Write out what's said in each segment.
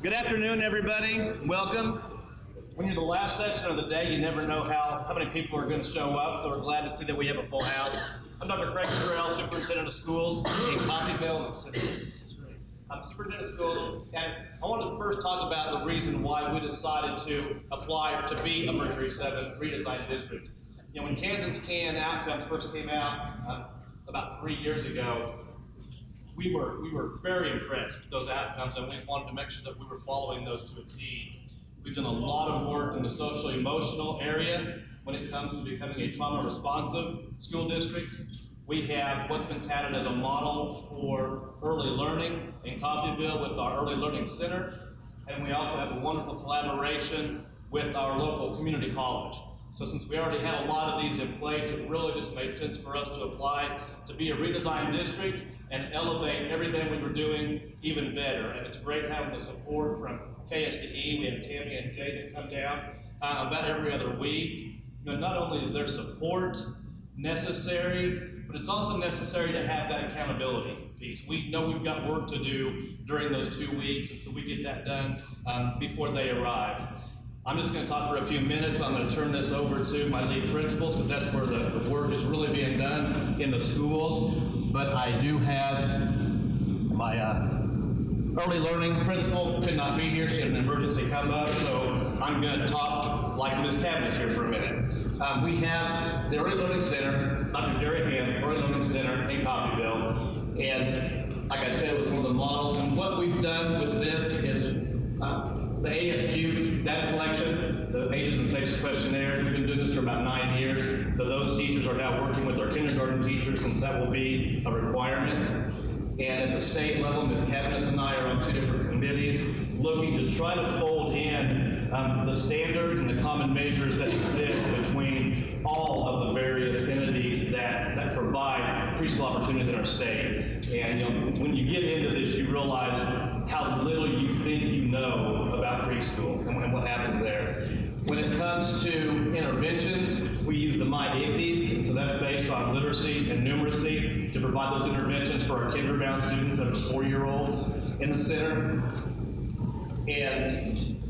Good afternoon, everybody. Welcome. When you're the last session of the day, you never know how many people are going to show up, so we're glad to see that we have a full house. I'm Dr. Craig Terrell, Superintendent of Schools in Coffeyville. I'm Superintendent of Schools, and I wanted to first talk about the reason why we decided to apply to be a Mercury 7 Redesign District. You know, when Kansans Can outcomes first came out about 3 years ago, we were very impressed with those outcomes, and we wanted to make sure that we were following those to a T. We've done a lot of work in the social emotional area when it comes to becoming a trauma responsive school district. We have what's been touted as a model for early learning in Coffeyville with our Early Learning Center, and we also have a wonderful collaboration with our local community college. So since we already had a lot of these in place, it really just made sense for us to apply to be a redesigned district and elevate everything we were doing even better. And it's great having the support from KSDE. We have Tammy and Jay that come down about every other week. You know, not only is their support necessary, but it's also necessary to have that accountability piece. We know we've got work to do during those 2 weeks, and so we get that done before they arrive. I'm just going to talk for a few minutes. I'm going to turn this over to my lead principals, because that's where the work is really being done in the schools. But I do have my early learning principal could not be here. She had an emergency come up, so I'm going to talk like Ms. Cabinet's here for a minute. We have the Early Learning Center, Dr. Jerry Ham, Early Learning Center in Coffeyville, and like I said, it was one of the models. And what we've done with this is the ASQ data collection, the ages and safety questionnaires. We've been doing this for about 9 years. So those teachers are now working with our kindergarten teachers, since that will be a requirement. And at the state level, Ms. Cabinets and I are on 2 different committees looking to try to fold in the standards and the common measures that exist between all of the various entities that provide preschool opportunities in our state. And you know, when you get into this, you realize how little you think you know about preschool and what happens there. When it comes to interventions, we use the MyIGDs, and so that's based on literacy and numeracy to provide those interventions for our kindergarten students that are 4-year-olds in the center. And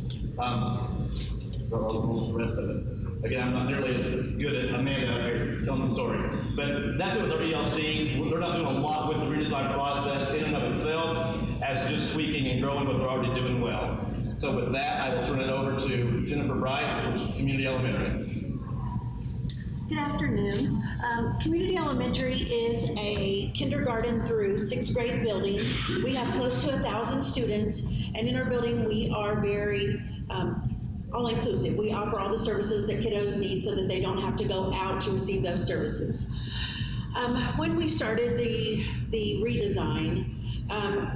the rest of it. Again, I'm not nearly as good at Amanda telling the story, but that's what with our ELC. They're not doing a lot with the redesign process in and of itself, as just tweaking and growing what they're already doing well. So with that, I will turn it over to Jennifer Bright from Community Elementary. Good afternoon. Community Elementary is a kindergarten through 6th grade building. We have close to 1,000 students, and in our building we are very all-inclusive. We offer all the services that kiddos need so that they don't have to go out to receive those services. When we started the redesign,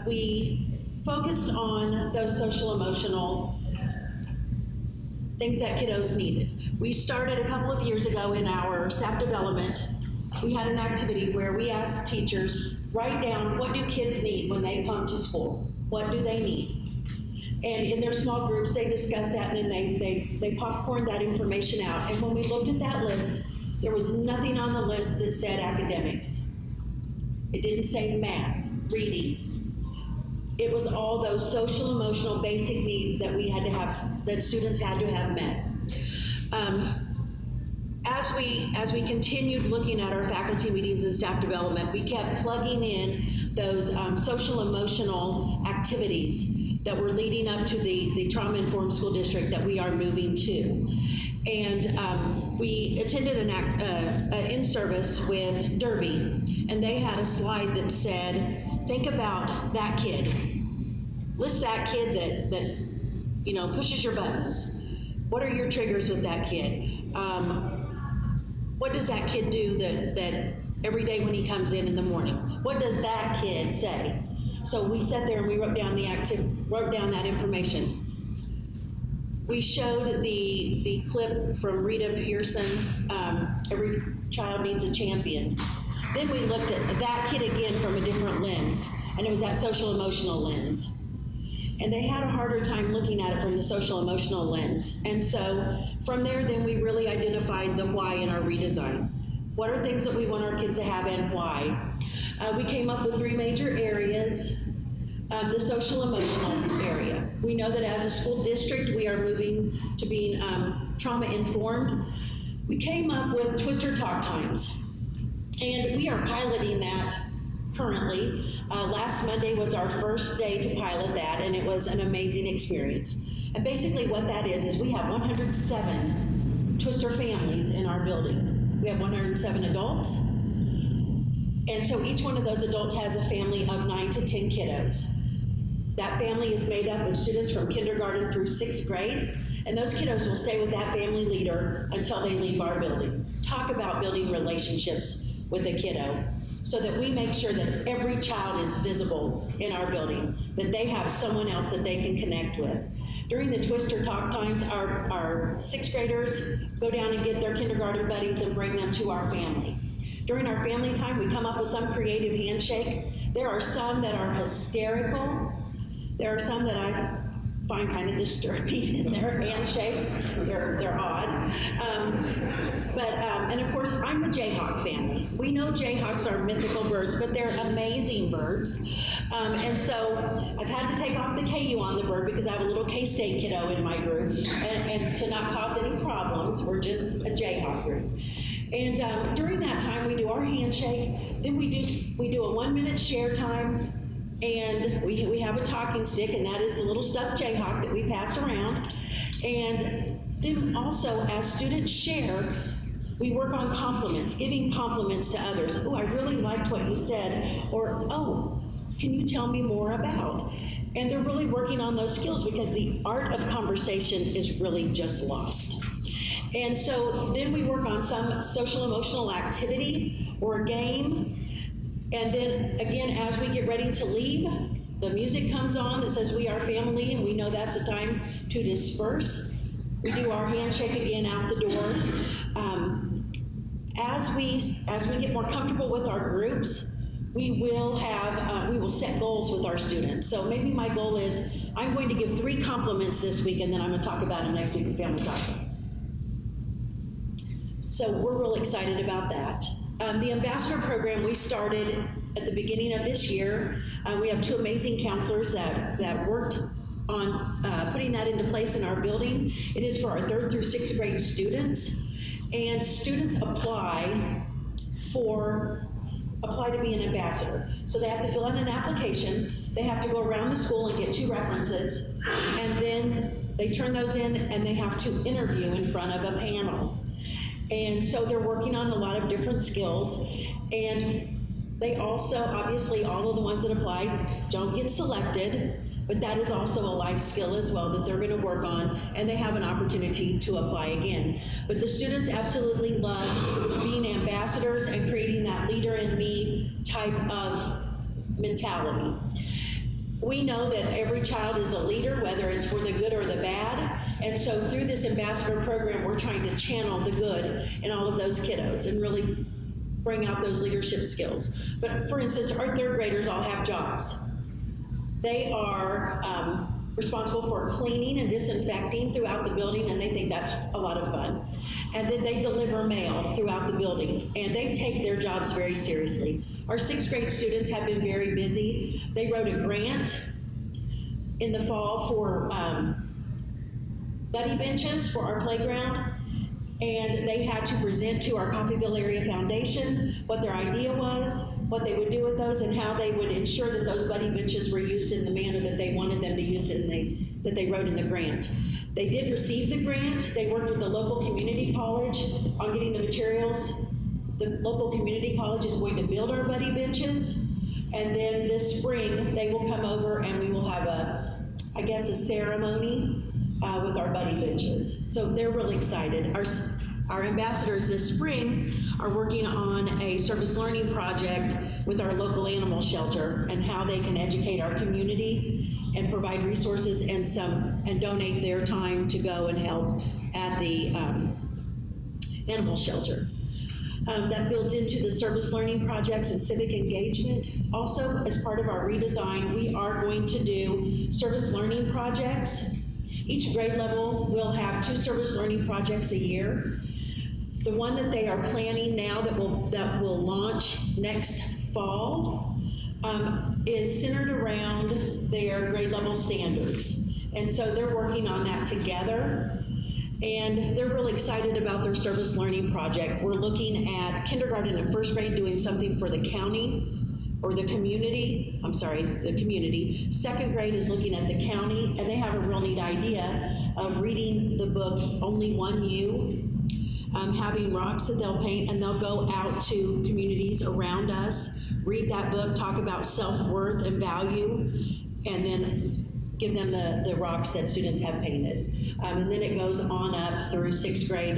we focused on those social emotional things that kiddos needed. We started a couple of years ago in our staff development. We had an activity where we asked teachers, write down what do kids need when they come to school? What do they need? And in their small groups, they discussed that, and then they popcorned that information out. And when we looked at that list, there was nothing on the list that said academics. It didn't say math, reading. It was all those social, emotional, basic needs that we had to have, that students had to have met. As we continued looking at our faculty meetings and staff development, we kept plugging in those social, emotional activities that were leading up to the trauma-informed school district that we are moving to. And we attended an in-service with Derby, and they had a slide that said, think about that kid. List that kid that you know, pushes your buttons. What are your triggers with that kid? What does that kid do that every day when he comes in the morning? What does that kid say? So we sat there and we wrote down that information. We showed the clip from Rita Pearson, Every Child Needs a Champion. Then we looked at that kid again from a different lens, and it was that social emotional lens. And they had a harder time looking at it from the social emotional lens. And so from there, then we really identified the why in our redesign. What are things that we want our kids to have and why? We came up with 3 major areas. the social emotional area. We know that as a school district, we are moving to being trauma informed. We came up with Twister Talk Times, and we are piloting that currently. Last Monday was our first day to pilot that, and it was an amazing experience. And basically what that is we have 107 Twister families in our building. We have 107 adults, and so each one of those adults has a family of 9 to 10 kiddos. That family is made up of students from kindergarten through 6th grade, and those kiddos will stay with that family leader until they leave our building. Talk about building relationships with a kiddo so that we make sure that every child is visible in our building, that they have someone else that they can connect with. During the Twister Talk Times, our 6th graders go down and get their kindergarten buddies and bring them to our family. During our family time, we come up with some creative handshake. There are some that are hysterical. There are some that I find kind of disturbing in their handshakes. They're odd. And of course, I'm the Jayhawk family. We know Jayhawks are mythical birds, but they're amazing birds. And so I've had to take off the KU on the bird because I have a little K-State kiddo in my group. And to not cause any problems, we're just a Jayhawk group. And during that time, we do our handshake. Then we do a 1-minute share time. And we have a talking stick, and that is the little stuffed Jayhawk that we pass around. And then also, as students share, we work on compliments, giving compliments to others. Oh, I really liked what you said, or oh, can you tell me more about? And they're really working on those skills because the art of conversation is really just lost. And so then we work on some social emotional activity or game. And then again, as we get ready to leave, the music comes on that says we are family, and we know that's the time to disperse. We do our handshake again out the door. As we get more comfortable with our groups, we will set goals with our students. So maybe my goal is I'm going to give 3 compliments this week, and then I'm going to talk about them next week in Family Talk. So we're really excited about that. The ambassador program we started at the beginning of this year. We have 2 amazing counselors that worked on putting that into place in our building. It is for our 3rd through 6th grade students, and students apply to be an ambassador. So they have to fill out an application. They have to go around the school and get 2 references, and then they turn those in, and they have to interview in front of a panel. And so they're working on a lot of different skills, and they also, obviously, all of the ones that apply don't get selected, but that is also a life skill as well that they're going to work on, and they have an opportunity to apply again. But the students absolutely love being ambassadors and creating that leader in me type of mentality. We know that every child is a leader, whether it's for the good or the bad. And so through this ambassador program, we're trying to channel the good in all of those kiddos and really bring out those leadership skills. But for instance, our 3rd graders all have jobs. They are responsible for cleaning and disinfecting throughout the building, and they think that's a lot of fun. And then they deliver mail throughout the building, and they take their jobs very seriously. Our 6th grade students have been very busy. They wrote a grant in the fall for buddy benches for our playground, and they had to present to our Coffeyville Area Foundation what their idea was, what they would do with those, and how they would ensure that those buddy benches were used in the manner that they wanted them to use it, and that they wrote in the grant. They did receive the grant. They worked with the local community college on getting the materials. The local community college is going to build our buddy benches, and then this spring they will come over and we will have a ceremony with our buddy benches. So they're really excited. Our ambassadors this spring are working on a service learning project with our local animal shelter and how they can educate our community and provide resources and donate their time to go and help at the animal shelter. That builds into the service learning projects and civic engagement. Also, as part of our redesign, we are going to do service learning projects. Each grade level will have 2 service learning projects a year. The one that they are planning now that will launch next fall is centered around their grade level standards. And so they're working on that together. And they're really excited about their service learning project. We're looking at kindergarten and first grade doing something for the county or the community. The community. Second grade is looking at the county, and they have a real neat idea of reading the book Only One You, having rocks that they'll paint, and they'll go out to communities around us, read that book, talk about self-worth and value, and then give them the rocks that students have painted. And then it goes on up through sixth grade,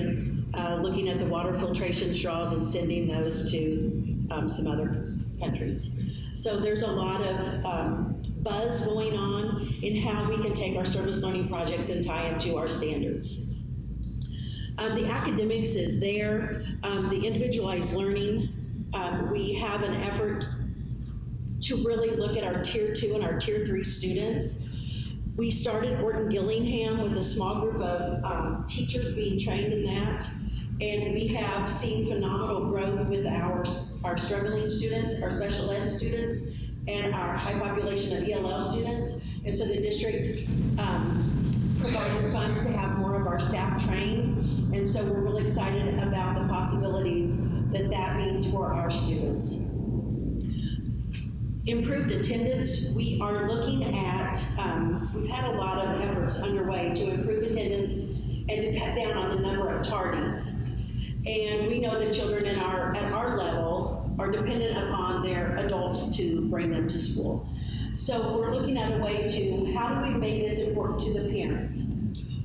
looking at the water filtration straws and sending those to some other countries. So there's a lot of buzz going on in how we can take our service learning projects and tie them to our standards. The academics is there, the individualized learning. We have an effort to really look at our Tier 2 and our Tier 3 students. We started Orton Gillingham with a small group of teachers being trained in that, and we have seen phenomenal growth with our struggling students, our special ed students, and our high population of ELL students. And so the district provided funds to have more of our staff trained, and so we're really excited about the possibilities that that means for our students. Improved attendance, we are looking at, we've had a lot of efforts underway to improve attendance and to cut down on the number of tardies. And we know that children at our level are dependent upon their adults to bring them to school. So we're looking at a way to, how do we make this important to the parents?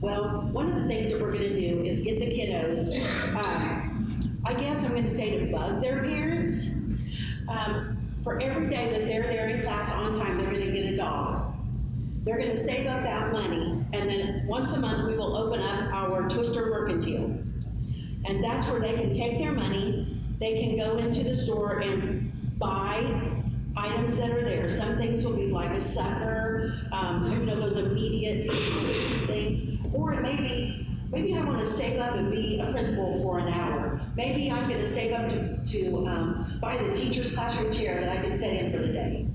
Well, one of the things that we're gonna do is get the kiddos, I guess I'm gonna say to bug their parents. For every day that they're there in class on time, they're gonna get $1. They're gonna save up that money, and then once a month, we will open up our Twister Mercantile. And that's where they can take their money, they can go into the store and buy items that are there. Some things will be like a sucker, those immediate things, or it may be, maybe I want to save up and be a principal for an hour. Maybe I'm going to save up to buy the teacher's classroom chair that I can set in for the day.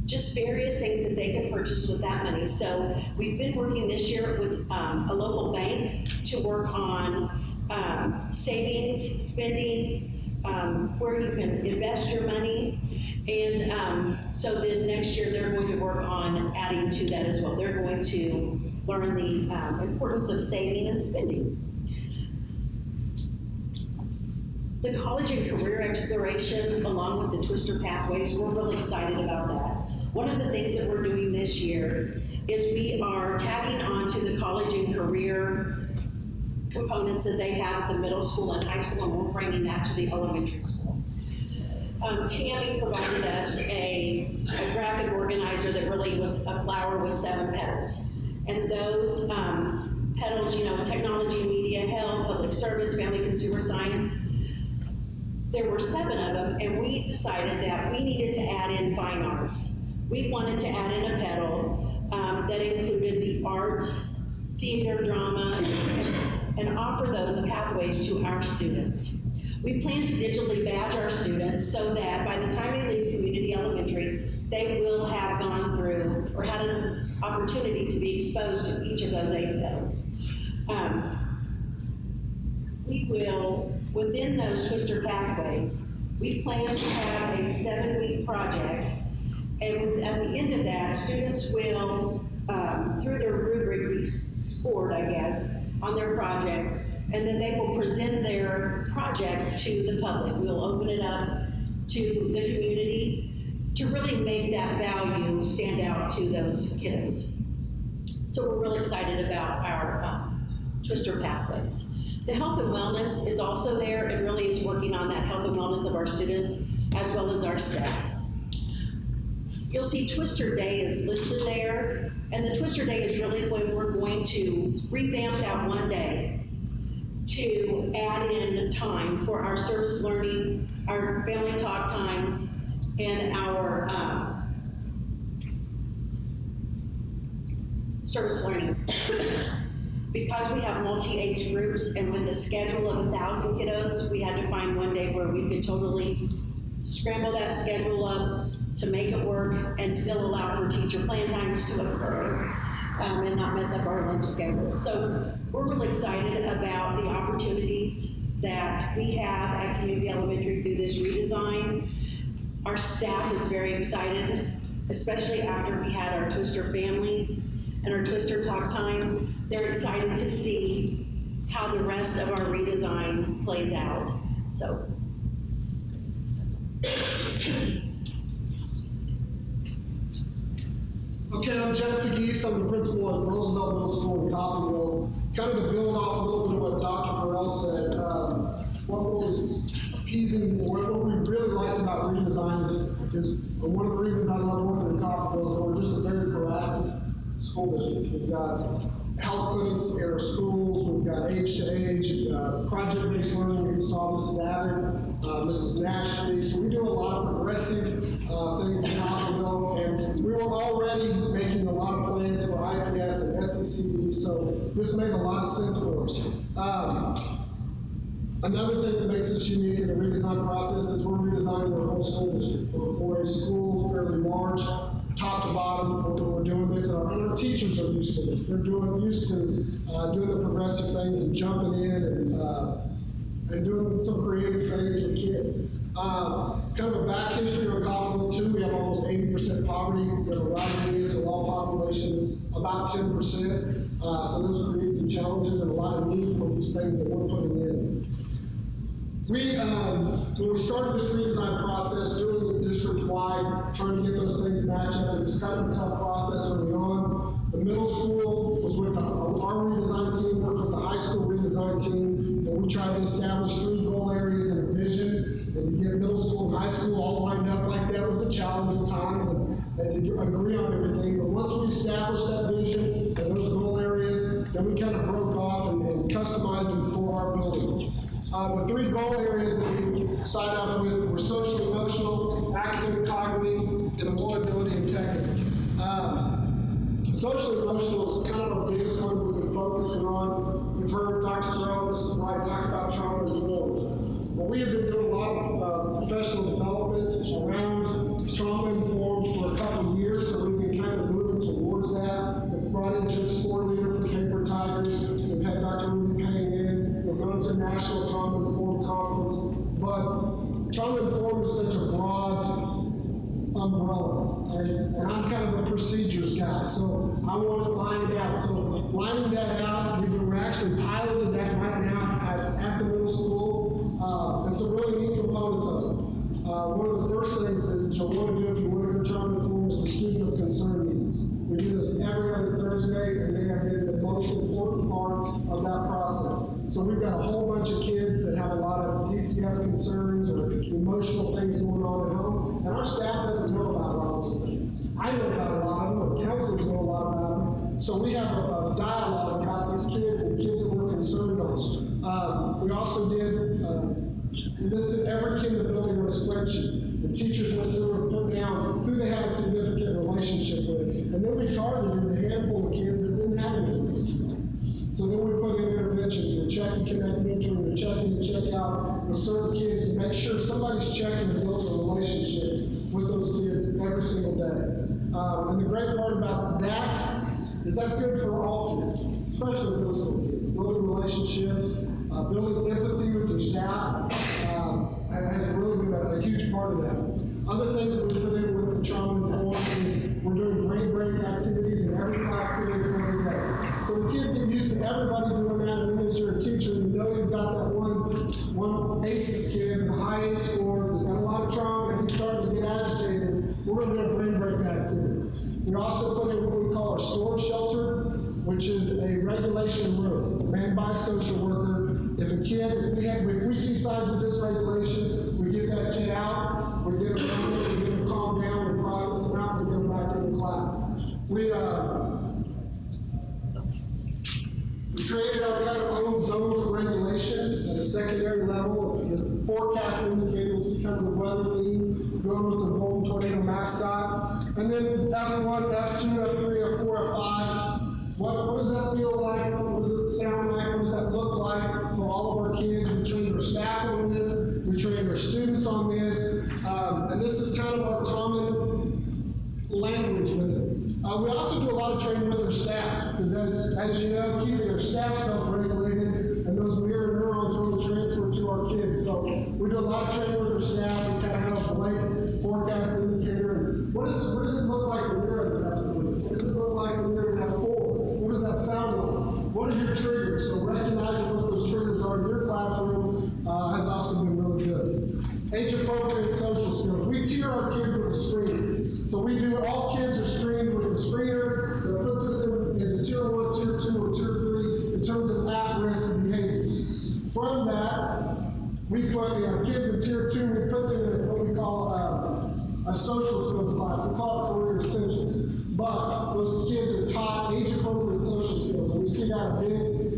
Just various things that they can purchase with that money. So we've been working this year with a local bank to work on savings, spending, where you can invest your money. And so then next year they're going to work on adding to that as well. They're going to learn the importance of saving and spending. The college and career exploration, along with the Twister pathways, we're really excited about that. One of the things that we're doing this year is we are tagging on to the college and career components that they have at the middle school and high school, and we're bringing that to the elementary school. Tammy provided us a graphic organizer that really was a flower with 7 petals. And those petals, technology, media, health, public service, family, consumer science, there were 7 of them, and we decided that we needed to add in fine arts. We wanted to add in a petal that included the arts, theater, drama, and offer those pathways to our students. We plan to digitally badge our students so that by the time they leave community elementary, they will have gone through or had an opportunity to be exposed to each of those 8 petals. We will, within those Twister pathways, we plan to have a 7-week project, and at the end of that, students will, through their rubric, be scored, I guess, on their projects, and then they will present their project to the public. We'll open it up to the community to really make that value stand out to those kiddos. So we're really excited about our Twister pathways. The health and wellness is also there, and really it's working on that health and wellness of our students as well as our staff. You'll see Twister Day is listed there, and the Twister Day is really when we're going to revamp that one day to add in time for our service learning, our family talk times, and our service learning. Because we have multi-age groups and with a schedule of 1,000 kiddos, we had to find one day where we could totally scramble that schedule up to make it work and still allow for teacher plan times to occur and not mess up our lunch schedule. So we're really excited about the opportunities that we have at Community Elementary through this redesign. Our staff is very excited, especially after we had our Twister families and our Twister talk time. They're excited to see how the rest of our redesign plays out. So. Okay, I'm Jeff McGee, I'm the principal at Roosevelt Middle School in Coffeyville. Kind of to build off a little bit of what Dr. Carell said, what was appeasing, or what we really liked about redesign is one of the reasons I love working in Coffeyville is we're just a very proactive school district. We've got health clinics in our schools, we've got age-to-age, project-based learning, if you saw Mrs. Abbott, Mrs. Nashby. So we do a lot of progressive things in Coffeyville, and we were already making a lot of plans for IPS and SECD, so this made a lot of sense for us. Another thing that makes us unique in the redesign process is we're redesigning the whole school district. For a school fairly large, top to bottom, we're doing this, and our teachers are used to this. They're used to doing the progressive things and jumping in and doing some creative things with kids. Kind of a back history of Coffeyville too. We have almost 80% poverty. We have a rising ESOL population that's about 10%. So those create some challenges and a lot of need for these things that we're putting in. When we started this redesign process, doing it district-wide, trying to get those things matched up, it was kind of a tough process early on. The middle school was with our redesign team, worked with the high school redesign team, and we tried to establish 3 goal areas and a vision. And to get middle school and high school all lined up like that was a challenge at times, and to agree on everything. But once we established that vision and those goal areas, then we kind of broke off and customized them for our building. The 3 goal areas that we signed up with were social, emotional, academic, cognitive, and employability and technical. Social emotional is kind of our biggest one was in focusing on. You've heard Dr. Carell, Mrs. Wright talk about trauma informed. Well, we have been doing a lot of professional development around trauma informed for a couple of years, so we've been kind of moving towards that. We've brought in Jim Sport leader from Paper Tigers. We've had Dr. Ruby Payne in. We're going to National Trauma Informed Conference. But trauma informed is such a broad umbrella, and I'm kind of a procedures guy, so I want to line it out. So lining that out, we're actually piloting that right now at the middle school, and some really neat components of it. One of the first things that you'll want to do if you want to go trauma informed is the student of concern meetings. We do this every other Thursday, and they have been the most important part of that process. So we've got a whole bunch of kids that have a lot of DCF concerns or emotional things going on at home, and our staff doesn't know about a lot of those things. I know about a lot of them, and counselors know a lot about them. So we have a dialogue about these kids and kids that we're concerned on. We also did, we listed every kid in the building on a spreadsheet. The teachers went through and put down who they had a significant relationship with. And then we targeted the handful of kids that didn't have any relationship. So then we put in interventions. We're checking Connect Mentoring, we're checking and check out with certain kids and make sure somebody's checking and building a relationship with those kids every single day. And the great part about that is that's good for all kids, especially those little kids. Building relationships, building empathy with your staff has really been a huge part of that. Other things that we put in with the trauma informed is we're doing brain break activities in every class period every day. So the kids get used to everybody doing that, and then as you're a teacher, you know you've got that one ACEs kid, the high ACE score, that's got a lot of trauma, and he's starting to get agitated. We're going to do a brain break activity. We also put in what we call our storage shelter, which is a regulation room manned by a social worker. If a kid, if we see signs of dysregulation, we get that kid out, we get them running, we get them calm down, we process them out, and get them back into class. We created our kind of own zones of regulation at a secondary level. The forecast indicators, kind of the weather lead, going with the Bolton Tornado mascot. And then F1, F2, F3, F4, F5. What does that feel like? What does it sound like? What does that look like for all of our kids? We train our staff on this. We train our students on this. this is kind of our common language with it. We also do a lot of training with our staff, because as you know, keeping our staff self-regulated, and those mirror neurons really transfer to our kids. So we do a lot of training with our staff. We kind of have a blank forecast indicator. What does it look like when you're in the cafeteria? What does it look like when you're in F4? What does that sound like? What are your triggers? So recognizing what those triggers are in your classroom has also been really good. Age-appropriate social skills. We tier our kids with a screen. So we do, all kids are screened with a screener that puts us into tier 1, tier 2, or tier 3 in terms of at-risk behaviors. From that, we put our kids in tier 2, we put them in what we call a social skills class. We call it career essentials. But those kids are taught age-appropriate social skills, and we see that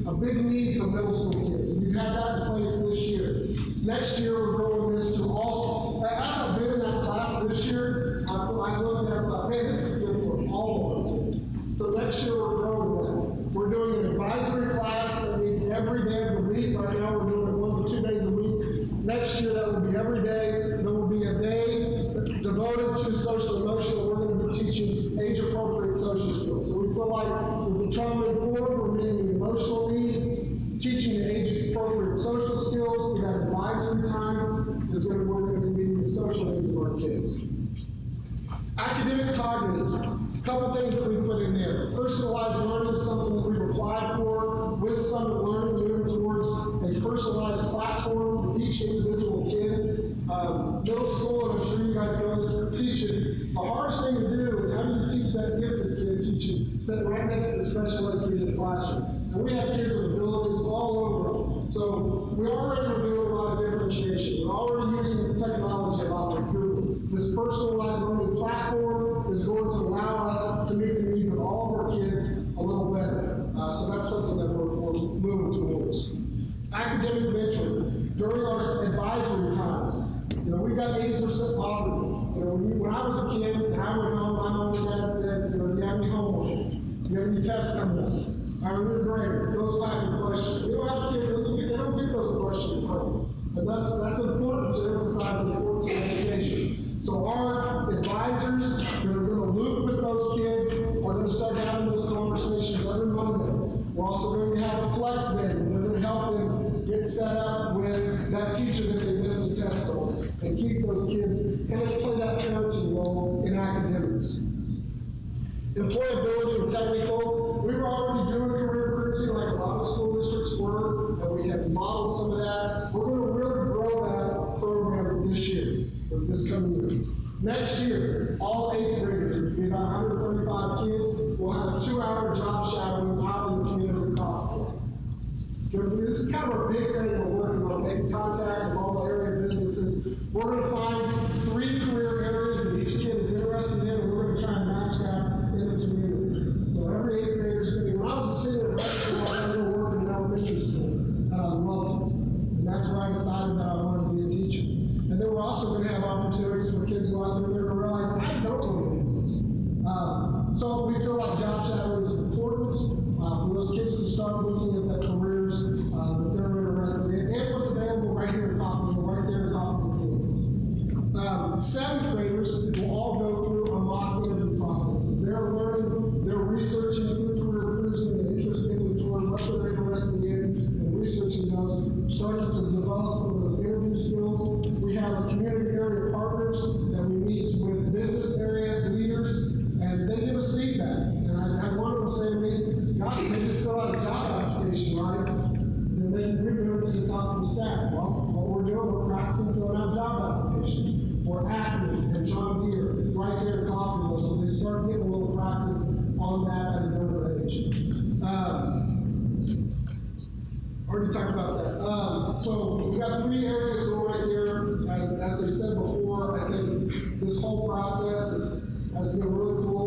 a big need for middle school kids. We've had that in place this year. Next year, we're growing this to also, as I've been in that class this year, I looked at it like, man, this is good for all of our kids. So next year, we're growing that. We're doing an advisory class that meets every day of the week. Right now, we're doing it 1 to 2 days a week. Next year, that will be every day. There will be a day devoted to social emotional. We're going to be teaching age-appropriate social skills. So we feel like with the trauma-informed, we're meeting the emotional need, teaching the age-appropriate social skills. We got advisory time. We're going to be meeting the social needs of our kids. Academic cognitive. A couple things that we put in there. Personalized learning is something that we've applied for with Summit Learning, moving towards a personalized platform for each individual kid. Middle school, and I'm sure you guys know this, teaching. The hardest thing to do is how do you teach that gifted kid teaching, sitting right next to the special ed kids in the classroom. And we have kids with abilities all over. So we already are doing a lot of differentiation. We're already using technology a lot like Google. This personalized learning platform is going to allow us to meet the needs of all of our kids a little better. So that's something that we're moving towards. Academic mentoring. During our advisory times, we got 80% poverty. When I was a kid, and I went home, my mom and dad said, do you have any homework? Do you have any tests coming up? Are you grades? Those type of questions. We don't have kids, they don't get those questions home. But that's important to emphasize the importance of education. So our advisors that are going to loop with those kids are going to start having those conversations every Monday. We're also going to have a flex day. They're going to help them get set up with that teacher that they missed a test on and keep those kids and play that parenting role in academics. Employability and technical. We were already doing career cruising like a lot of school districts were, and we have modeled some of that. We're going to really grow that program this year, or this coming year. Next year, all 8th graders, it'll be about 135 kids, will have a 2-hour job shadowing out in the community Coffeyville. This is kind of a big thing we're working on, making contacts with all the area businesses. We're going to find 3 career areas that each kid is interested in, and we're going to try and match that in the community. So every 8th grader is going to be, when I was a senior in high school, I had to work in elementary school, and I loved it. And that's where I decided that I wanted to be a teacher. And then we're also going to have opportunities for kids to go out there and realize, I don't want to do this. So we feel like job shadowing is important for those kids to start looking at the careers that they're interested in, and what's available right here in Coffeyville, right there in Coffeyville, Kansas. 7th graders will all go through a mock interview processes. They're learning, they're researching through career cruising and interest inventory, what they're interested in, and researching those, starting to develop some of those interview skills. We have community area partners that we meet with business area leaders, and they give us feedback. And I had one of them say to me, gosh, they just fill out a job application, right? And then we're doing it to the top of the staff. Well, what we're doing, we're practicing filling out job applications for Acme and John Deere right there in Coffeyville, so they start getting a little practice on that at a younger age. Already talked about that. So we've got 3 areas going right there. As I said before, I think this whole process has been really cool.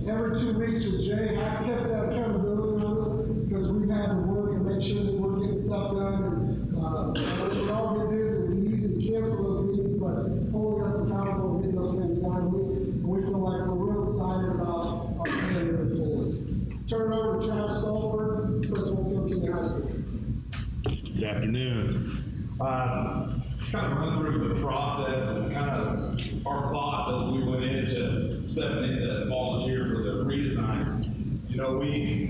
Every 2 weeks with Jay has kept that accountability on us because we've had to work and make sure that we're getting stuff done. And we all get busy. It's easy to cancel those meetings, but holding us accountable and getting those things done, we feel like we're real excited about our plan moving forward. Turn it over to Travis Stolford, Principal of King High School. Good afternoon. Kind of run through the process and kind of stepping in to volunteer for the redesign. You know,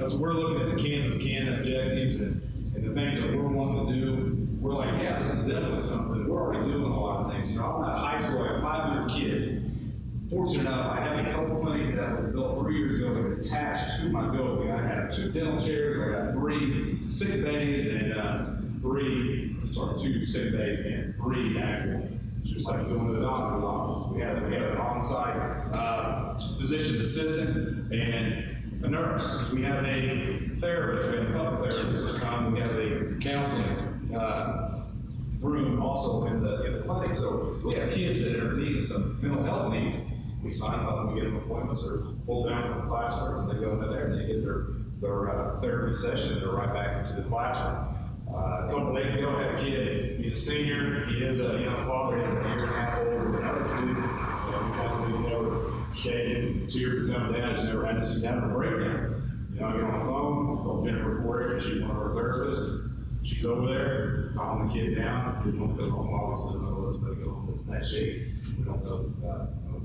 as we're looking at the Kansas objectives and the things that we're wanting to do, we're like, yeah, this is definitely something. We're already doing a lot of things. You know, I'm at high school, I have 500 kids. Fortunate enough, I have a health clinic that was built 3 years ago. It's attached to my building. I have 2 dental chairs, I got 3 sick bays, and 2 sick bays and 3 actual. It's just like doing the doctor's office. We have an on-site physician's assistant and a nurse. We have a therapist. We have a couple therapists that come. We have a counseling room also in the clinic. So we have kids that are needing some mental health needs. We sign up, we get them appointments, or pull down from the classroom, and they go into there and they get their therapy session, and they're right back into the classroom. A couple days ago, I had a kid, he's a senior, he is a young father, he's a year and a half old with another student. He's never shaking, tears are coming down, he's never had this, he's having a breakdown. You know, I get on the phone, call Jennifer Ford, she's one of our therapists. She's over there, calming the kid down. We don't go home, obviously, none of us go home that's in that shape. We don't know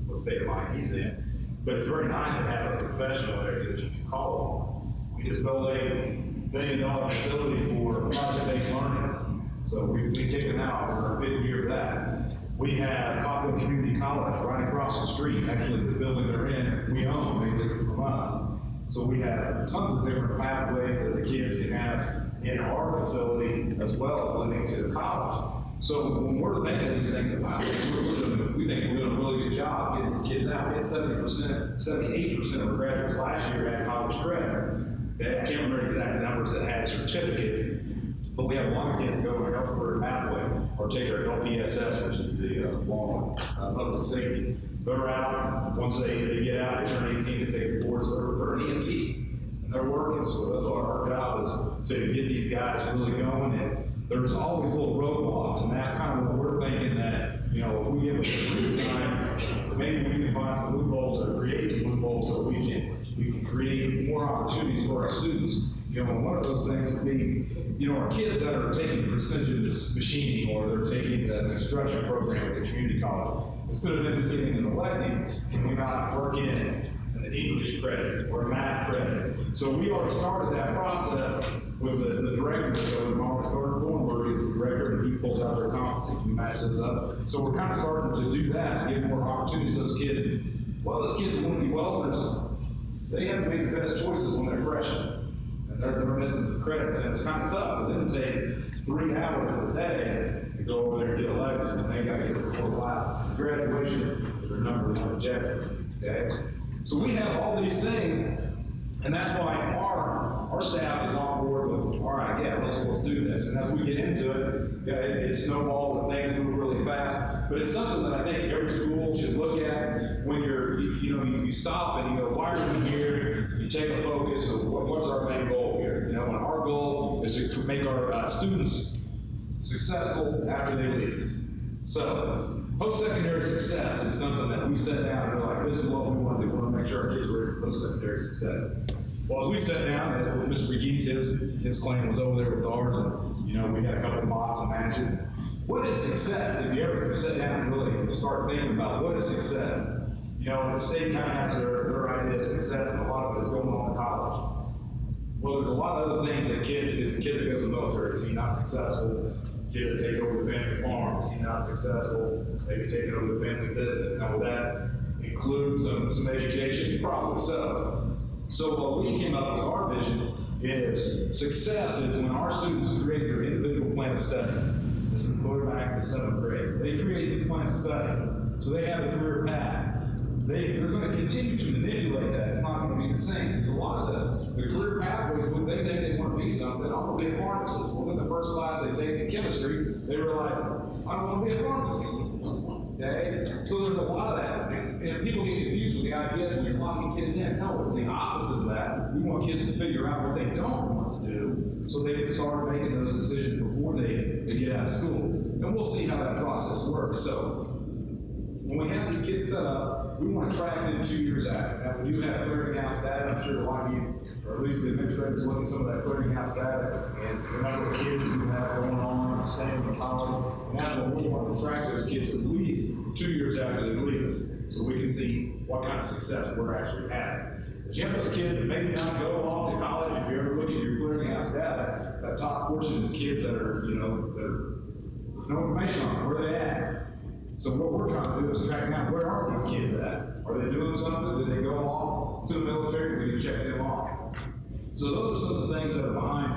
what state of mind he's in. But it's very nice to have a professional there that you can call on. We just built a $1 billion facility for project-based learning. So we've taken out, we're our 5th year of that. We have Coffeyville Community College right across the street. Actually, the building they're in, we own, they lease it from us. So we have tons of different pathways that the kids can have in our facility as well as leading to the college. So when we're thinking these things about, we think we're doing a really good job getting these kids out. We had 70%, 78% of our graduates last year had college credit. Okay, I can't remember exact numbers that had certificates, but we have a lot of kids that go to our health career pathway or take our LPSS, which is the long public safety. They're out, once they get out, they turn 18 to take the boards, they're an EMT. And they're working, so that's what our job is, to get these guys really going. And there's always little roadblocks, and that's kind of what we're thinking, that, you know, if we give it a redesign, maybe we can find some loopholes or create some loopholes so we can create more opportunities for our students. You know, and one of those things would be, you know, our kids that are taking precision machining, or they're taking the construction program at the community college, instead of them just getting an elective, can we not work in an English credit or a math credit? So we already started that process with the director, so Mark Thornburg is the director, and he pulls out their competencies, we match those up. So we're kind of starting to do that, to give more opportunities to those kids. Well, those kids that want to be welders, they have to make the best choices when they're freshmen. And they're missing some credits, and it's kind of tough for them to take 3 hours of the day to go over there and get electives, and they got to get to 4 classes. Graduation is their number 1 objective, okay? So we have all these things, and that's why our staff is on board with, all right, yeah, let's do this. And as we get into it, yeah, it snowballs and things move really fast. But it's something that I think every school should look at when you stop and you go, why are we here? You take a focus of what's our main goal here? You know, and our goal is to make our students successful after they leave us. So, post-secondary success is something that we set down and we're like, this is what we want to do. We want to make sure our kids are ready for post-secondary success. Well, as we sat down, Mr. McGee's, his claim was over there with ours, and, you know, we had a couple of mocks and matches. What is success? If you ever sit down and really start thinking about what is success? You know, the state kind of has their idea of success, and a lot of it is going on in college. Well, there's a lot of other things that kids, is a kid that goes to the military, is he not successful? Kid that takes over the family farm, is he not successful? Maybe taking over the family business. Now, would that include some education? Probably so. So what we came up with our vision is success is when our students create their individual plan of study. This is going back to 7th grade. They create this plan of study, so they have a career path. They're going to continue to manipulate that. It's not going to be the same. There's a lot of the career pathways, when they think they want to be something, I want to be a pharmacist. Well, in the first class they take in chemistry, they realize, I don't want to be a pharmacist. Okay? So there's a lot of that. And people get confused with the IPS when you're locking kids in. No, it's the opposite of that. We want kids to figure out what they don't want to do so they can start making those decisions before they get out of school. And we'll see how that process works. So when we have these kids set up, we want to track them 2 years after. Now, when you have clearinghouse data, I'm sure a lot of you, or at least the administrators, look at some of that clearinghouse data and the number of kids you have going on, staying in college. And that's what we want to track those kids at least 2 years after they leave us. So we can see what kind of success we're actually having. But you have those kids that maybe not go off to college. If you ever look at your clearinghouse data, that top portion is kids that are, there's no information on where they at. So what we're trying to do is track down where are these kids at? Are they doing something? Did they go off to the military? We can check them off. So those are some of the things that are behind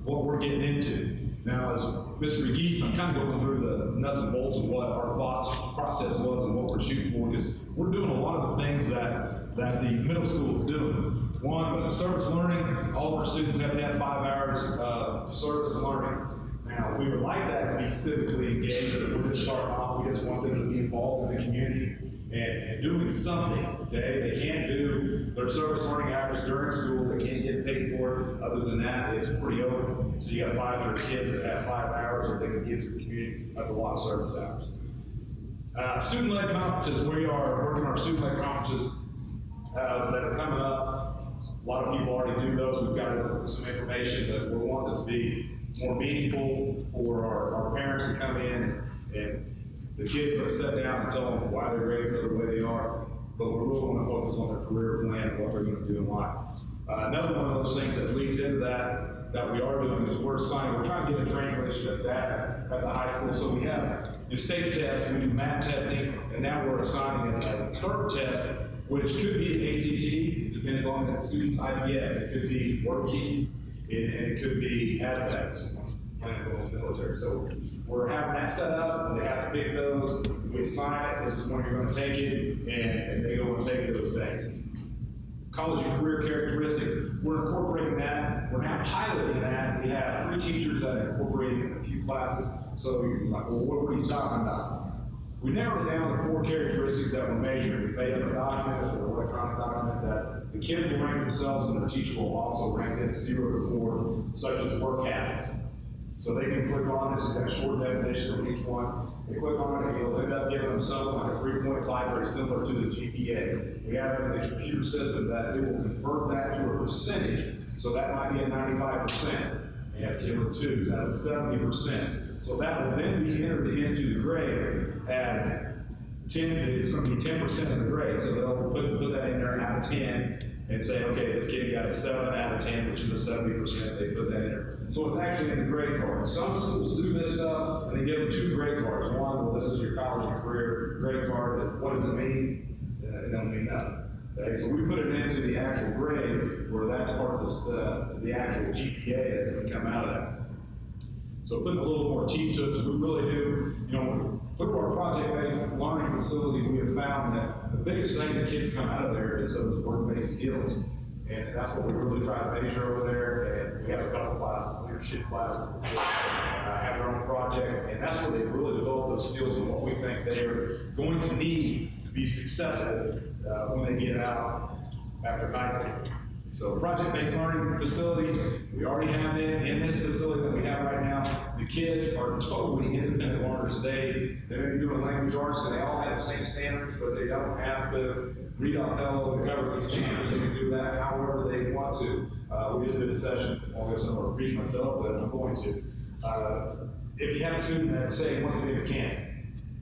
what we're getting into. Now, as Mr. Geese, I'm kind of going through the nuts and bolts of what our thoughts process was and what we're shooting for, because we're doing a lot of the things that the middle school is doing. One, with the service learning, all of our students have to have 5 hours of service learning. Now, we would like that to be civically engaged, but we're just starting off. We just want them to be involved in the community and doing something, okay? They can't do their service learning hours during school. They can't get paid for it. Other than that, it's pretty open. So you got 500 kids that have 5 hours that they can give to the community. That's a lot of service hours. Student-led conferences, we are working on our student-led conferences that are coming up. A lot of people already do those. We've got some information, but we want it to be more meaningful for our parents to come in, and the kids are going to sit down and tell them why their grades are the way they are, but we really want to focus on their career plan and what they're going to do in life. Another one of those things that leads into that we are doing is we're trying to get a training relationship data at the high school. So we have the state tests, we do math testing, and now we're assigning a third test, which could be an ACT. It depends on the student's IPS. It could be work keys, and it could be ASVABs, plan to go in the military. So we're having that set up, and they have to pick those. We assign it. This is when you're going to take it, and they go and take those things. College and career characteristics, we're incorporating that. We're now piloting that. We have 3 teachers that are incorporating in a few classes. So you're like, well, what were you talking about? We narrowed it down to 4 characteristics that we're measuring. We made up a document, it's an electronic document, that the kids will rank themselves and their teacher will also rank them 0 to 4, such as work habits. So they can click on this, you've got a short definition of each one. They click on it and you'll end up giving them something like a 3.5, very similar to the GPA. We have it in the computer system that it will convert that to a percentage. So that might be a 95%. You have to give them 2s, that's a 70%. So that will then be entered into the grade as 10, it's going to be 10% of the grade. So they'll put that in there out of 10 and say, okay, this kid got a 7 out of 10, which is a 70%. They put that in there. So it's actually in the grade card. Some schools do this stuff, and they give them 2 grade cards. One, well, this is your college and career grade card. What does it mean? It don't mean nothing. Okay, so we put it into the actual grade, where that's part of the actual GPA that's going to come out of that. So putting a little more teeth to it, because we really do, through our project-based learning facility, we have found that the biggest thing that kids come out of there is those work-based skills. And that's what we really try to measure over there. And we have a couple classes, leadership classes, have their own projects, and that's where they really develop those skills and what we think they are going to need to be successful when they get out after high school. So project-based learning facility, we already have it in this facility that we have right now. The kids are totally independent learners. They may be doing language arts, and they all have the same standards, but they don't have to read Othello to cover these standards. They can do that however they want to. We just did a session, I guess I'm going to read myself, but I'm going to. If you have a student that, say, wants to be a mechanic,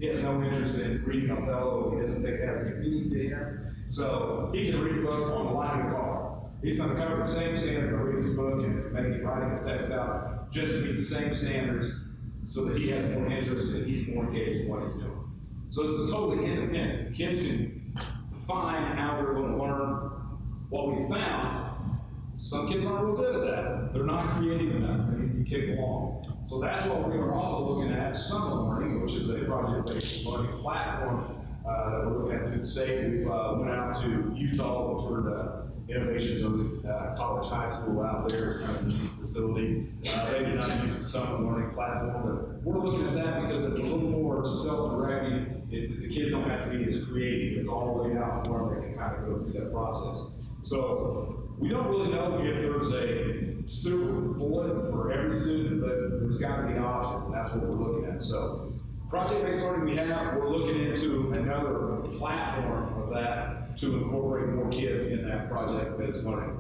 he has no interest in reading Othello, he doesn't think it has any meaning to him, so he can read a book on the line of the car. He's going to cover the same standard by reading his book and maybe writing his text out just to meet the same standards so that he has more interest and he's more engaged in what he's doing. So it's totally independent. Kids can define how they're going to learn. What we found, some kids aren't real good at that. They're not creative enough. They need to be kicked along. So that's what we are also looking at, summer learning, which is a project-based learning platform that we're looking at through the state. We went out to Utah, toured Innovations of College High School out there, kind of a facility. They do not use the summer learning platform, but we're looking at that because it's a little more self-directed. The kids don't have to be as creative. It's all laid out for them. They can kind of go through that process. So we don't really know if there's a silver bullet for every student, but there's got to be options, and that's what we're looking at. So project-based learning we're looking into another platform of that to incorporate more kids in that project-based learning.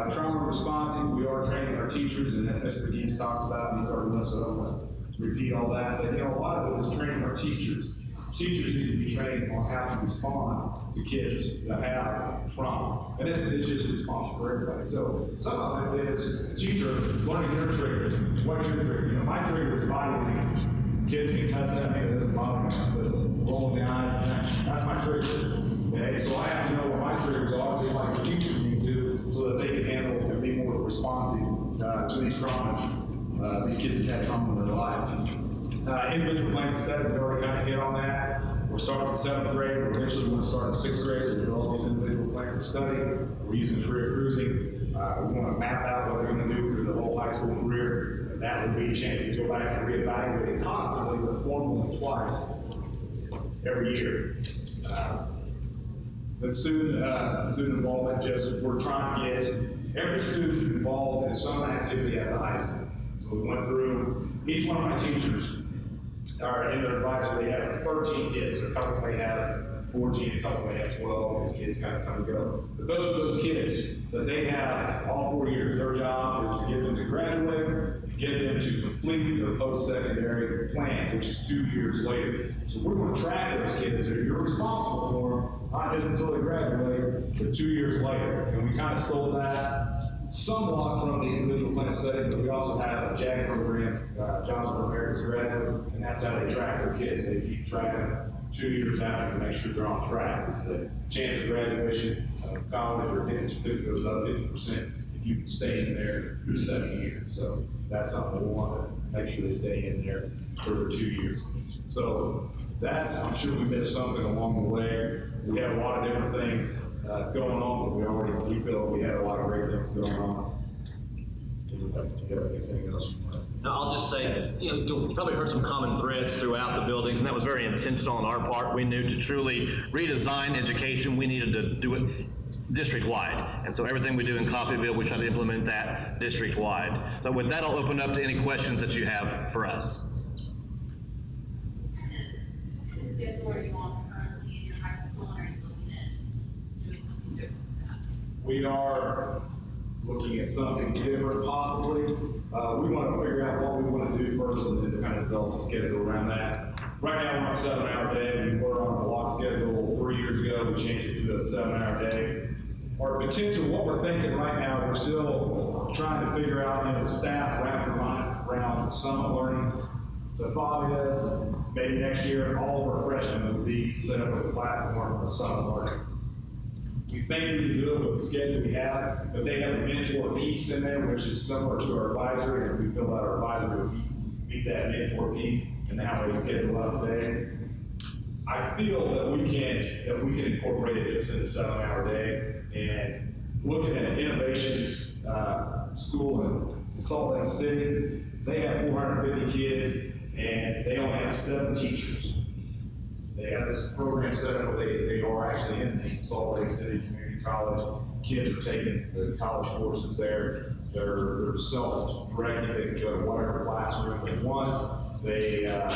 Trauma responsive, we are training our teachers, and as Mr. McGee's talked about, he's already done, so I don't want to repeat all that. But a lot of it is training our teachers teachers need to be trained on how to respond to kids that have trauma. And it's just responsible for everybody. So some of it is a teacher learning their triggers. What's your trigger? You know, my trigger is body language. Kids can cuss at me, it doesn't bother me, but rolling the eyes, that's my trigger. Okay, so I have to know what my triggers are, just like the teachers need to, so that they can handle and be more responsive to these traumas. These kids have had trauma in their life. Individual plans of study, we already kind of hit on that. We're starting in 7th grade, we're eventually going to start in 6th grade, we're developing these individual plans of study. We're using career cruising. We want to map out what they're going to do through the whole high school career. And that would be a chance to go back and reevaluate it constantly, but formally twice every year. The student involvement, we're trying to get every student involved in some activity at the high school. So we went through, each one of my teachers are in their advisor, they have 13 kids. A couple may have 14, a couple may have 12, these kids kind of come and go. But those kids that they have all 4 years, their job is to get them to graduate, to get them to complete their post-secondary plan, which is 2 years later. So we're going to track those kids. You're responsible for them, not just until they graduate, but 2 years later. And we kind of stole that somewhat from the individual plan study, but we also have a JAG program, Jobs for America's Graduates, and that's how they track their kids. They keep tracking 2 years after to make sure they're on track. It's the chance of graduation of college or getting a certificate goes up 50% if you can stay in there your 7 years. So that's something we want to make sure they stay in there for their 2 years. So that's, I'm sure we missed something along the way. We had a lot of different things going on, but we feel we had a lot of great things going on. Do you have anything else you want? Now, I'll just say, you probably heard some common threads throughout the buildings, and that was very intentional on our part. We knew to truly redesign education, we needed to do it district-wide. And so everything we do in Coffeyville, we try to implement that district-wide. So with that, I'll open up to any questions that you have for us. What schedule are you on currently in your high school, and are you looking at doing something different with that? We are looking at something different possibly. We want to figure out what we want to do first and then kind of develop a schedule around that. Right now we're on a 7-hour day. We were on a block schedule 3 years ago. We changed it to a 7-hour day. Our potential, what we're thinking right now, we're still trying to figure out, the staff wrapping around summit learning. The thought is maybe next year all of our freshmen would be set up with a platform of summit learning. We think we can do it with the schedule we have, but they have a mentor piece in there, which is similar to our advisory, and we feel that our advisory would meet that mentor piece and how we schedule out the day. I feel that we can incorporate this in a 7-hour day, and looking at Innovations School in Salt Lake City, they have 450 kids, and they only have 7 teachers. They have this program set up where they are actually in the Salt Lake City Community College. Kids are taking the college courses there. They're self-directed. They can go to whatever classroom they want. They have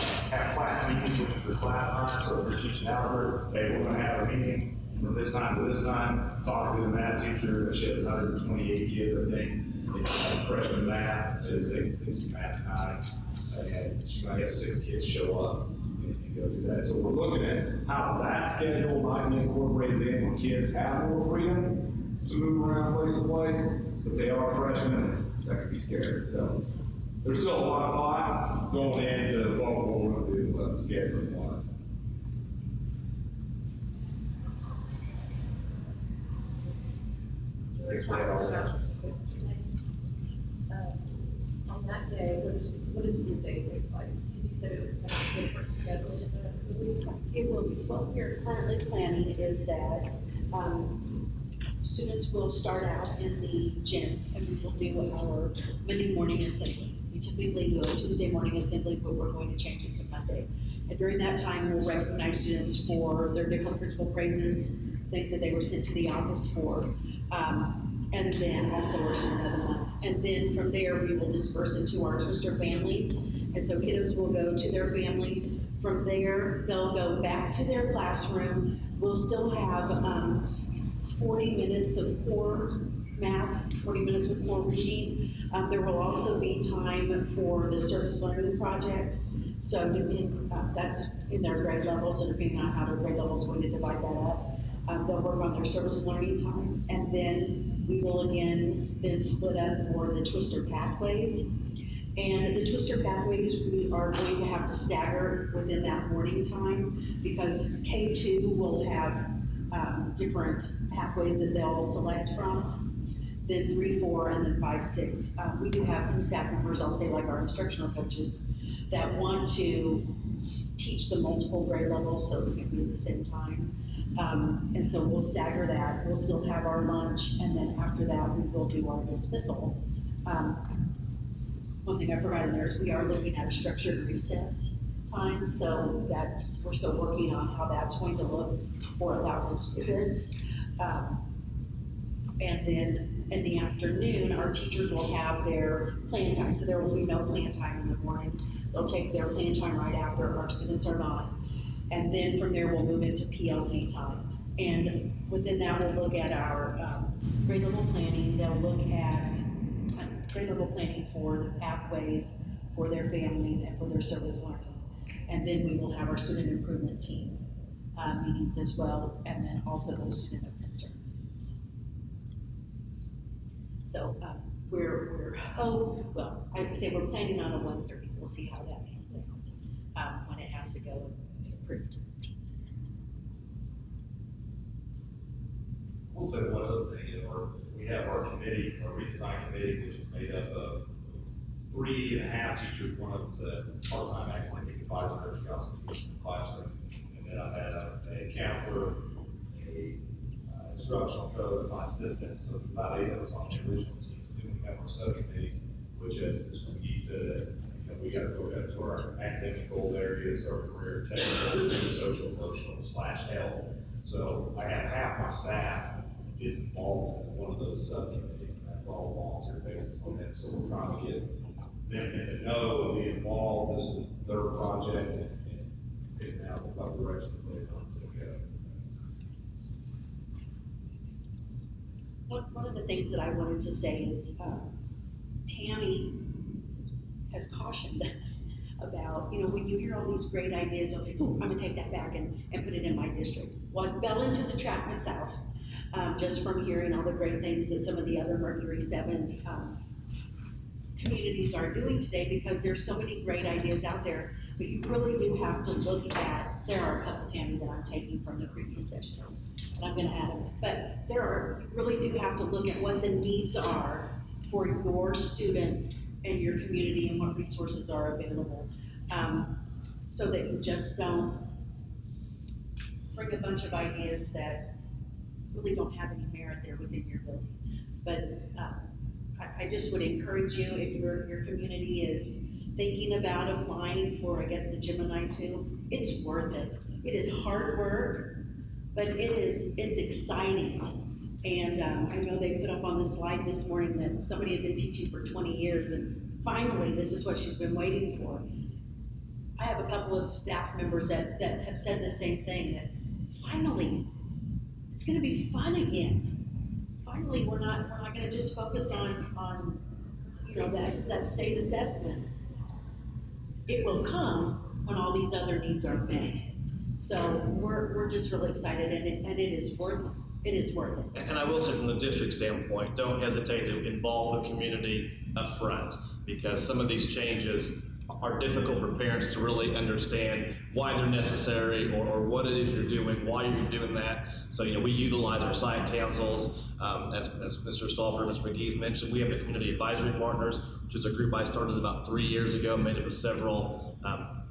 class meetings, which is their class time. So if they're teaching algebra, we're going to have a meeting from this time to this time, talking to the math teacher. She has 128 kids, I think. They have freshman math. It's math time. And she might have 6 kids show up. Go do that. So we're looking at how that schedule might be incorporated in where kids have more freedom to move around place to place, but they are freshmen, and that could be scary. So there's still a lot of thought going into what we're going to do with the scheduling wise. Thanks for that. On that day, what is your day look like? Because you said it was kind of a different schedule than the rest of the week. It will be, what we're currently planning is that students will start out in the gym and we will do our Monday morning assembly. We typically do a Tuesday morning assembly, but we're going to change it to Monday. And during that time, we'll recognize students for their different principal praises, things that they were sent to the office for. And then also worship another month. And then from there, we will disperse into our Twister families. And so kiddos will go to their family. From there, they'll go back to their classroom. We'll still have 40 minutes of core math, 40 minutes of core reading. There will also be time for the service learning projects. So that's in their grade levels, so depending on how their grade level is going to divide that up. They'll work on their service learning time, and then we will again then split up for the Twister pathways. And the Twister pathways, we are going to have to stagger within that morning time because K2 will have different pathways that they'll select from, then 3, 4, and then 5, 6. We do have some staff members, I'll say like our instructional coaches, that want to teach the multiple grade levels so it can be at the same time. And so we'll stagger that. We'll still have our lunch, and then after that, we will do our dismissal. One thing I forgot in there is we are looking at a structured recess time, so we're still working on how that's going to look for 1,000 students. And then in the afternoon, our teachers will have their plan time, so there will be no plan time in the morning. They'll take their plan time right after, our students are not. And then from there, we'll move into PLC time. And within that, we'll look at our grade level planning. They'll look at grade level planning for the pathways for their families and for their service learning. And then we will have our student improvement team meetings as well, and then also those student of concern meetings. So I say we're planning on a 1:30. We'll see how that pans out when it has to go and be approved. We'll say one other thing, we have our committee, our redesign committee, which is made up of 3.5 teachers. One of them's a part-time academic advisor, she also teaches in the classroom. And then I've had a counselor, a instructional coach, my assistant, so there's about 8 of us on the original team. Then we have our subcommittees, which as Mr. McGee said, we got to go back to our academic goal areas, our career, technical, social, emotional, /health. So I have half my staff is involved in one of those subcommittees, and that's all volunteer basis on them. So we're trying to get them to know and be involved. This is their project, and figuring out what directions they want to go. One of the things that I wanted to say is Tammy has cautioned us about, when you hear all these great ideas, you'll say, I'm gonna take that back and put it in my district. Well, I fell into the trap myself, just from hearing all the great things that some of the other Mercury 7 communities are doing today, because there's so many great ideas out there, but you really do have to look at, there are a couple, Tammy, that I'm taking from the previous session, and I'm gonna add them, but you really do have to look at what the needs are for your students and your community and what resources are available, so that you just don't bring a bunch of ideas that really don't have any merit there within your building. But I just would encourage you, if your community is thinking about applying for, I guess, the Gemini 2, it's worth it. It is hard work, but it's exciting. And I know they put up on the slide this morning that somebody had been teaching for 20 years, and finally, this is what she's been waiting for. I have a couple of staff members that have said the same thing, that finally, it's gonna be fun again. Finally, we're not gonna just focus on that state assessment. It will come when all these other needs are met. So we're just really excited, and it is worth it. It is worth it. And I will say, from the district standpoint, don't hesitate to involve the community up front, because some of these changes are difficult for parents to really understand why they're necessary, or what it is you're doing, why you're doing that. So, we utilize our site councils. As Mr. Stauffer and Mr. McGee's mentioned, we have the Community Advisory Partners, which is a group I started about 3 years ago, made up of several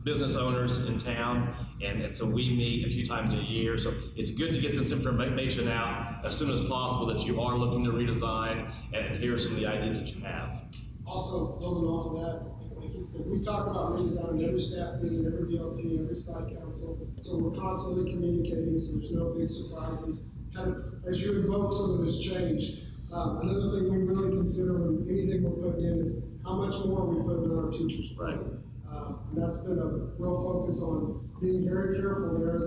business owners in town, and so we meet a few times a year. So it's good to get this information out as soon as possible, that you are looking to redesign, and here are some of the ideas that you have. Also, building off of that, like he said, we talk about redesign every staff meeting, every BLT, every site council, so we're constantly communicating, so there's no big surprises. Kind of, as you invoke some of this change, another thing we really consider when anything we're putting in is how much more we put in our teachers' plate. Right. And that's been a real focus on being very careful there.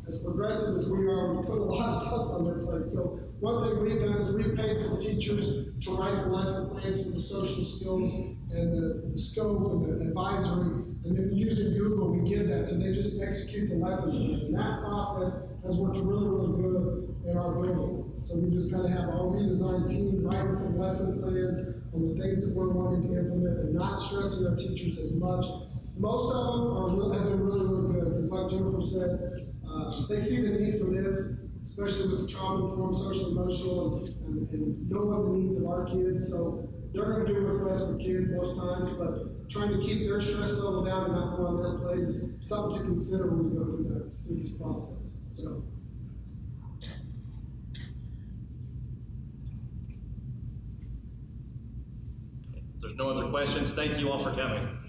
As progressive as we are, we put a lot of stuff on their plate. So one thing we've done is we've paid some teachers to write the lesson plans for the social skills and the scope and the advisory And then using Google, we give that, so they just execute the lesson plan. And that process has worked really, really good in our building. So we just kind of have our redesign team writing some lesson plans on the things that we're wanting to implement and not stressing our teachers as much. Most of them have been really, really good, because like Jennifer said, they see the need for this, especially with the trauma-informed social emotional and knowing the needs of our kids. So they're going to do what's best for kids most times, but trying to keep their stress level down and not go on their plate is something to consider when we go through this process. So. If there's no other questions, thank you all for coming.